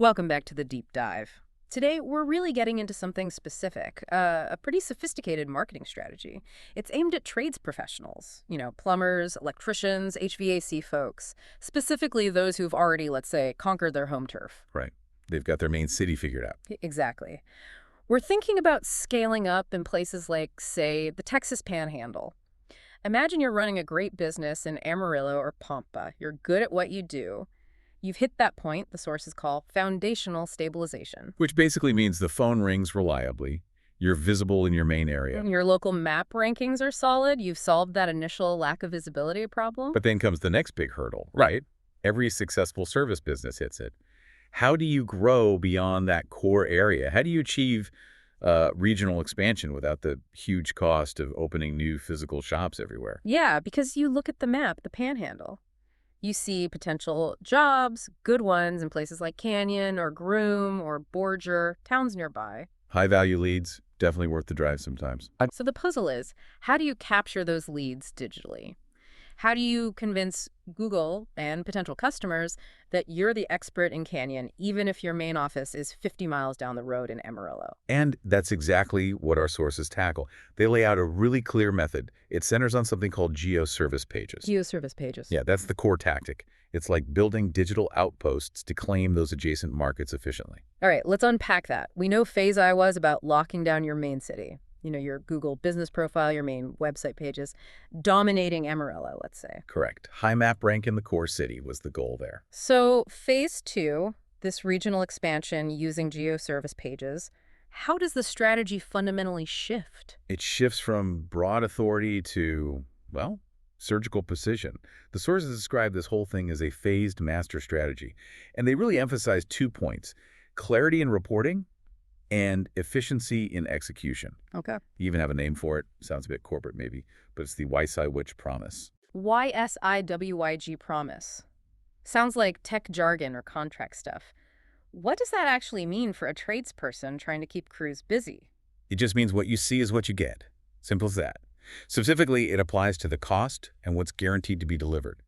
Welcome back to the deep dive. Today, we're really getting into something specific, a pretty sophisticated marketing strategy. It's aimed at trades professionals, plumbers, electricians, HVAC folks, specifically those who've already, let's say, conquered their home turf. Right. They've got their main city figured out. Exactly. We're thinking about scaling up in places like, say, the Texas Panhandle. Imagine you're running a great business in Amarillo or Pampa. You're good at what you do. You've hit that point the sources call foundational stabilization. Which basically means the phone rings reliably, you're visible in your main area. And your local map rankings are solid. You've solved that initial lack of visibility problem. But then comes the next big hurdle, right? Every successful service business hits it. How do you grow beyond that core area? How do you achieve regional expansion without the huge cost of opening new physical shops everywhere? Yeah, because you look at the map, the Panhandle. You see potential jobs, good ones, in places like Canyon or Groom or Borger, towns nearby. High-value leads, definitely worth the drive sometimes. So the puzzle is, how do you capture those leads digitally? How do you convince Google and potential customers that you're the expert in Canyon, even if your main office is 50 miles down the road in Amarillo? And that's exactly what our sources tackle. They lay out a really clear method. It centers on something called Geo-Service Pages. Geo-Service Pages. Yeah, that's the core tactic. It's like building digital outposts to claim those adjacent markets efficiently. All right, let's unpack that. We know phase I was about locking down your main city. Your Google business profile, your main website pages, dominating Amarillo, let's say. Correct. High map rank in the core city was the goal there. So phase 2, this regional expansion using Geo-Service Pages, how does the strategy fundamentally shift? It shifts from broad authority to, well, surgical precision. The sources describe this whole thing as a phased master strategy, and they really emphasize 2 points: clarity in reporting and efficiency in execution. Okay. You even have a name for it. Sounds a bit corporate maybe, but it's the WYSIWYG promise. WYSIWYG promise. Sounds like tech jargon or contract stuff. What does that actually mean for a tradesperson trying to keep crews busy? It just means what you see is what you get. Simple as that. Specifically, it applies to the cost and what's guaranteed to be delivered.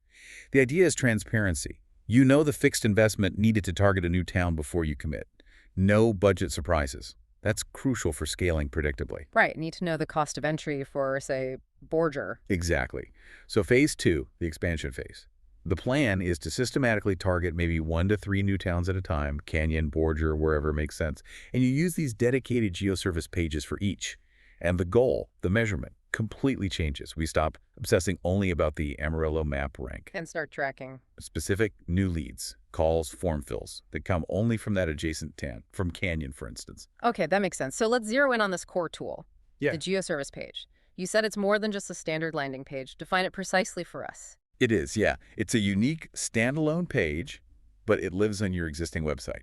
The idea is transparency. You know the fixed investment needed to target a new town before you commit. No budget surprises. That's crucial for scaling predictably. Right. Need to know the cost of entry for, say, Borger. Exactly. So phase 2, the expansion phase. The plan is to systematically target maybe 1 to 3 new towns at a time, Canyon, Borger, wherever it makes sense. And you use these dedicated Geo-Service Pages for each. And the goal, the measurement, completely changes. We stop obsessing only about the Amarillo map rank. And start tracking Specific new leads, calls, form fills that come only from that adjacent town, from Canyon, for instance. Okay, that makes sense. So let's zero in on this core tool, Yeah. the Geo-Service Page. You said it's more than just a standard landing page. Define it precisely for us. It is, yeah. It's a unique standalone page, but it lives on your existing website.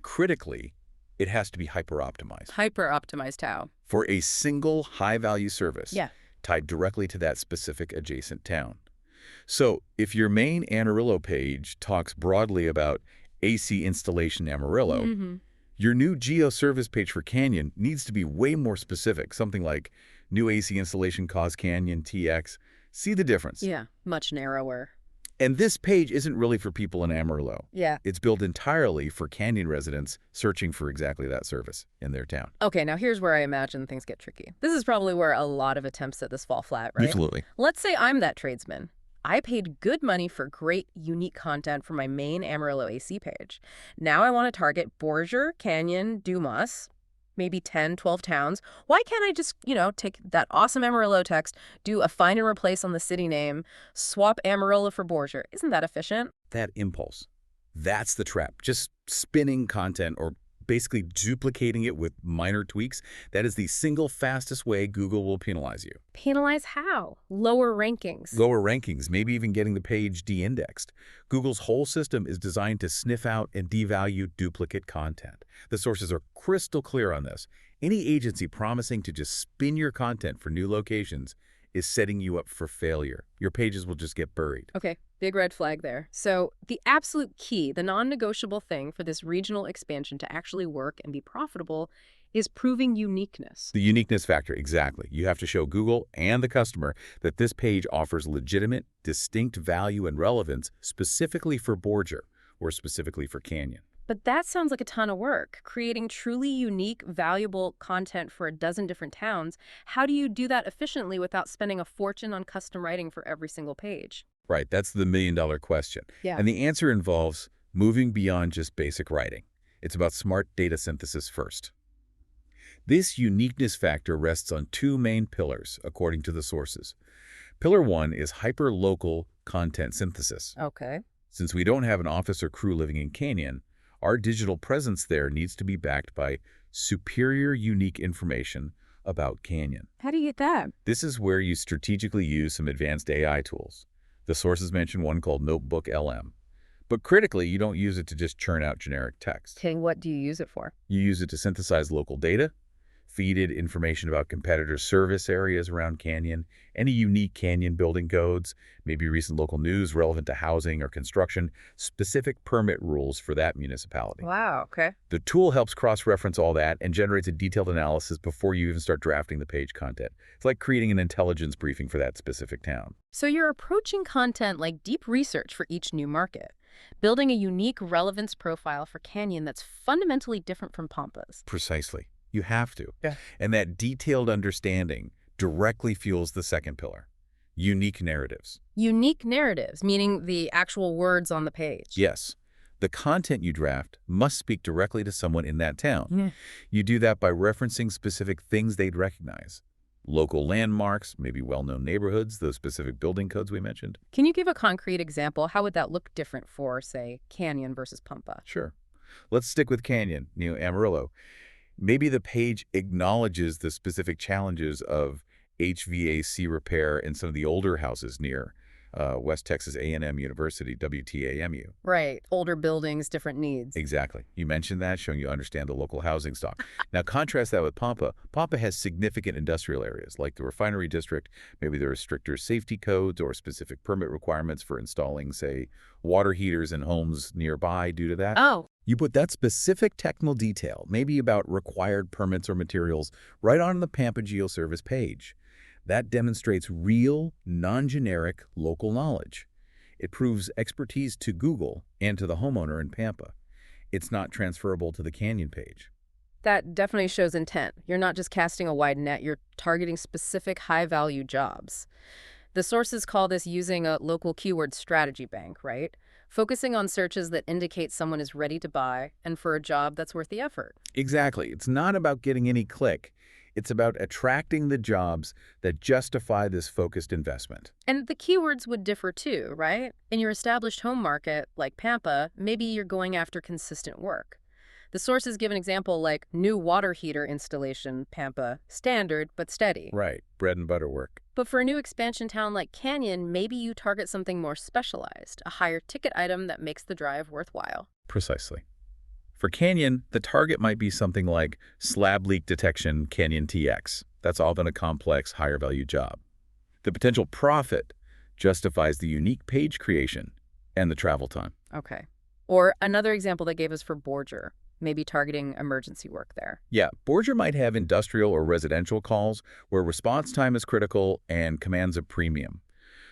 Critically, it has to be hyper-optimized Hyper-optimized how? for a single high-value service Yeah. tied directly to that specific adjacent town. So if your main Amarillo page talks broadly about AC Installation Amarillo, your new Geo-Service page for Canyon needs to be way more specific, something like new AC installation cost Canyon TX. See the difference? Yeah, much narrower. And this page isn't really for people in Amarillo. Yeah. It's built entirely for Canyon residents searching for exactly that service in their town. Okay, now here's where I imagine things get tricky. This is probably where a lot of attempts at this fall flat, right? Absolutely. Let's say I'm that tradesman. I paid good money for great, unique content for my main Amarillo AC page. Now I want to target Borger, Canyon, Dumas, maybe 10, 12 towns. Why can't I just, take that awesome Amarillo text, do a find and replace on the city name, swap Amarillo for Borger? Isn't that efficient? That impulse, that's the trap. Just spinning content or basically duplicating it with minor tweaks, that is the single fastest way Google will penalize you. Penalize how? Lower rankings. Lower rankings, maybe even getting the page de-indexed. Google's whole system is designed to sniff out and devalue duplicate content. The sources are crystal clear on this. Any agency promising to just spin your content for new locations is setting you up for failure. Your pages will just get buried. Okay, big red flag there. So the absolute key, the non-negotiable thing for this regional expansion to actually work and be profitable is proving uniqueness. The uniqueness factor, exactly. You have to show Google and the customer that this page offers legitimate, distinct value and relevance specifically for Borger or specifically for Canyon. But that sounds like a ton of work. Creating truly unique, valuable content for a dozen different towns. How do you do that efficiently without spending a fortune on custom writing for every single page? Right, that's the million-dollar question. Yeah. And the answer involves moving beyond just basic writing. It's about smart data synthesis first. This uniqueness factor rests on two main pillars, according to the sources. Pillar one is hyper-local content synthesis. Okay. Since we don't have an office or crew living in Canyon, our digital presence there needs to be backed by superior unique information about Canyon. How do you get that? This is where you strategically use some advanced AI tools. The sources mention one called Notebook LM. But critically, you don't use it to just churn out generic text. Okay, what do you use it for? You use it to synthesize local data, feed it information about competitor service areas around Canyon, any unique Canyon building codes, maybe recent local news relevant to housing or construction, specific permit rules for that municipality. Wow, okay. The tool helps cross-reference all that and generates a detailed analysis before you even start drafting the page content. It's like creating an intelligence briefing for that specific town. So you're approaching content like deep research for each new market, building a unique relevance profile for Canyon that's fundamentally different from Pampa's. Precisely. You have to. Yeah. And that detailed understanding directly fuels the second pillar, unique narratives. Unique narratives, meaning the actual words on the page. Yes. The content you draft must speak directly to someone in that town. Yeah. You do that by referencing specific things they'd recognize. Local landmarks, maybe well-known neighborhoods, those specific building codes we mentioned. Can you give a concrete example? How would that look different for, say, Canyon versus Pampa? Sure. Let's stick with Canyon, Amarillo. Maybe the page acknowledges the specific challenges of HVAC repair in some of the older houses near West Texas A&M University, WTAMU. Right. Older buildings, different needs. Exactly. You mentioned that, showing you understand the local housing stock. Now, contrast that with Pampa. Pampa has significant industrial areas, like the refinery district. Maybe there are stricter safety codes or specific permit requirements for installing, say, water heaters in homes nearby due to that. Oh. You put that specific technical detail, maybe about required permits or materials, right on the Pampa Geo-Service page. That demonstrates real, non-generic local knowledge. It proves expertise to Google and to the homeowner in Pampa. It's not transferable to the Canyon page. That definitely shows intent. You're not just casting a wide net, you're targeting specific high-value jobs. The sources call this using a local keyword strategy bank, right? Focusing on searches that indicate someone is ready to buy and for a job that's worth the effort. Exactly. It's not about getting any click. It's about attracting the jobs that justify this focused investment. And the keywords would differ too, right? In your established home market, like Pampa, maybe you're going after consistent work. The sources give an example like new water heater installation, Pampa, standard but steady. Right, bread and butter work. But for a new expansion town like Canyon, maybe you target something more specialized, a higher ticket item that makes the drive worthwhile. Precisely. For Canyon, the target might be something like slab leak detection Canyon TX. That's often a complex, higher value job. The potential profit justifies the unique page creation and the travel time. Okay. Or another example they gave us for Borger, maybe targeting emergency work there. Yeah, Borger might have industrial or residential calls where response time is critical and commands a premium.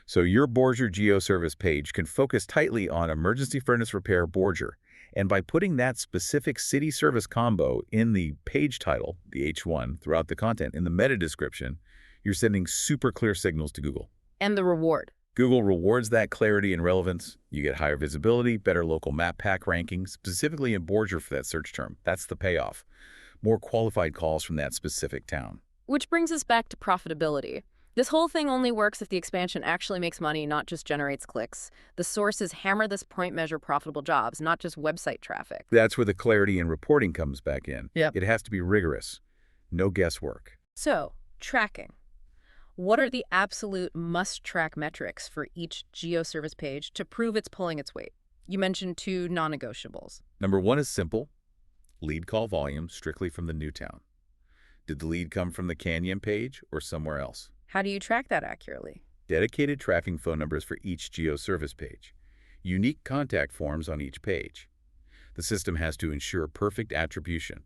So your Borger Geo-Service page can focus tightly on emergency furnace repair Borger. And by putting that specific city service combo in the page title, the H1, throughout the content, in the meta description, you're sending super clear signals to Google. And the reward. Google rewards that clarity and relevance. You get higher visibility, better local map pack ranking, specifically in Borger for that search term. That's the payoff. More qualified calls from that specific town. Which brings us back to profitability. This whole thing only works if the expansion actually makes money, not just generates clicks. The sources hammer this point measure profitable jobs, not just website traffic. That's where the clarity in reporting comes back in. Yep. It has to be rigorous. No guesswork. So, tracking. What are the absolute must-track metrics for each Geo-Service page to prove it's pulling its weight? You mentioned two non-negotiables. Number one is simple. Lead call volume strictly from the new town. Did the lead come from the Canyon page or somewhere else? How do you track that accurately? Dedicated tracking phone numbers for each Geo-Service page. Unique contact forms on each page. The system has to ensure perfect attribution.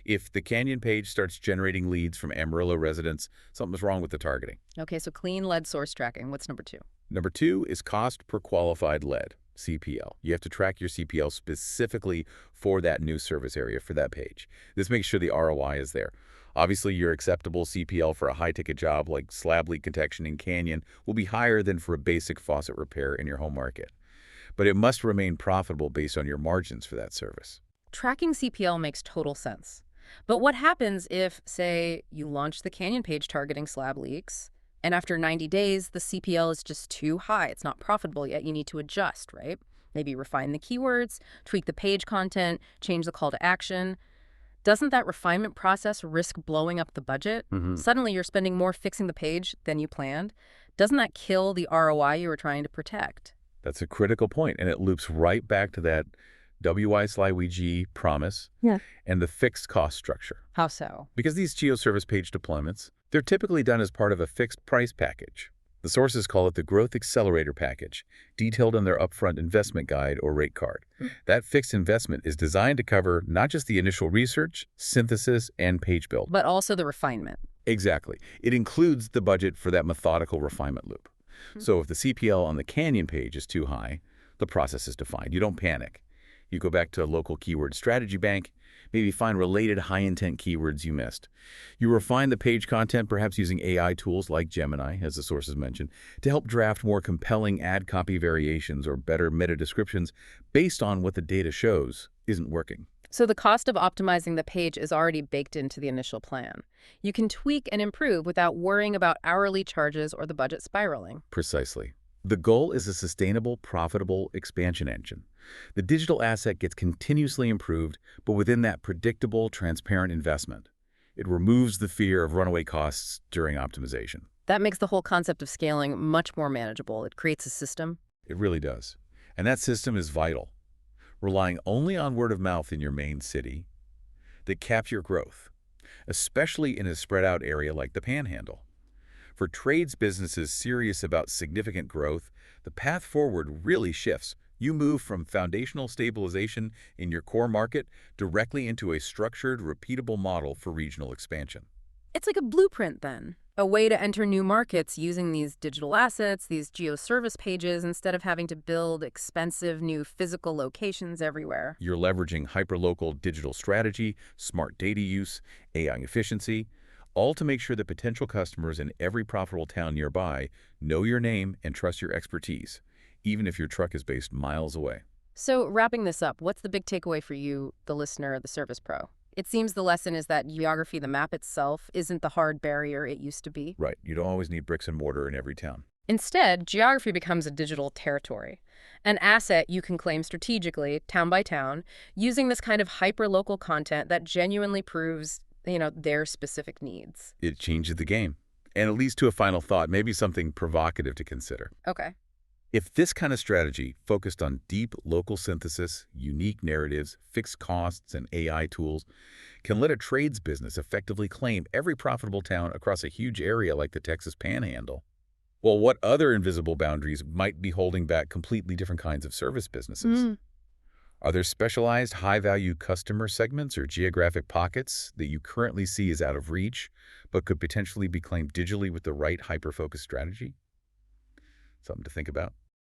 If the Canyon page starts generating leads from Amarillo residents, something's wrong with the targeting. Okay, so clean lead source tracking. What's number two? Number two is cost per qualified lead. CPL. You have to track your CPL specifically for that new service area for that page. This makes sure the ROI is there. Obviously, your acceptable CPL for a high-ticket job like slab leak detection in Canyon will be higher than for a basic faucet repair in your home market. But it must remain profitable based on your margins for that service. Tracking CPL makes total sense. But what happens if, say, you launch the Canyon page targeting slab leaks, and after 90 days, the CPL is just too high? It's not profitable yet. You need to adjust, right? Maybe refine the keywords, tweak the page content, change the call to action. Doesn't that refinement process risk blowing up the budget? Suddenly, you're spending more fixing the page than you planned. Doesn't that kill the ROI you were trying to protect? That's a critical point, and it loops right back to that WYSIWYG promise and the fixed cost structure. How so? Because these geo-service page deployments, they're typically done as part of a fixed price package. The sources call it the Growth Accelerator Package, detailed in their upfront investment guide or rate card. That fixed investment is designed to cover not just the initial research, synthesis, and page build, But also the refinement. Exactly. It includes the budget for that methodical refinement loop. So if the CPL on the Canyon page is too high, the process is defined. You don't panic. You go back to a local keyword strategy bank, maybe find related high-intent keywords you missed. You refine the page content, perhaps using AI tools like Gemini, as the sources mentioned, to help draft more compelling ad copy variations or better meta descriptions based on what the data shows isn't working. So the cost of optimizing the page is already baked into the initial plan. You can tweak and improve without worrying about hourly charges or the budget spiraling. Precisely. The goal is a sustainable, profitable expansion engine. The digital asset gets continuously improved, but within that predictable, transparent investment. It removes the fear of runaway costs during optimization. That makes the whole concept of scaling much more manageable. It creates a system. It really does. And that system is vital. Relying only on word of mouth in your main city that caps your growth, especially in a spread-out area like the Panhandle. For trades businesses serious about significant growth, the path forward really shifts. You move from foundational stabilization in your core market directly into a structured, repeatable model for regional expansion. It's like a blueprint then, a way to enter new markets using these digital assets, these geo-service pages, instead of having to build expensive new physical locations everywhere. You're leveraging hyperlocal digital strategy, smart data use, AI efficiency, all to make sure that potential customers in every profitable town nearby know your name and trust your expertise, even if your truck is based miles away. So wrapping this up, what's the big takeaway for you, the listener, the service pro? It seems the lesson is that geography, the map itself, isn't the hard barrier it used to be. Right. You don't always need bricks and mortar in every town. Instead, geography becomes a digital territory, an asset you can claim strategically, town by town, using this kind of hyper-local content that genuinely proves, their specific needs. It changes the game. And it leads to a final thought, maybe something provocative to consider. Okay. If this kind of strategy, focused on deep local synthesis, unique narratives, fixed costs, and AI tools, can let a trades business effectively claim every profitable town across a huge area like the Texas Panhandle, well, what other invisible boundaries might be holding back completely different kinds of service businesses? Are there specialized high-value customer segments or geographic pockets that you currently see as out of reach, but could potentially be claimed digitally with the right hyper-focused strategy? Something to think about.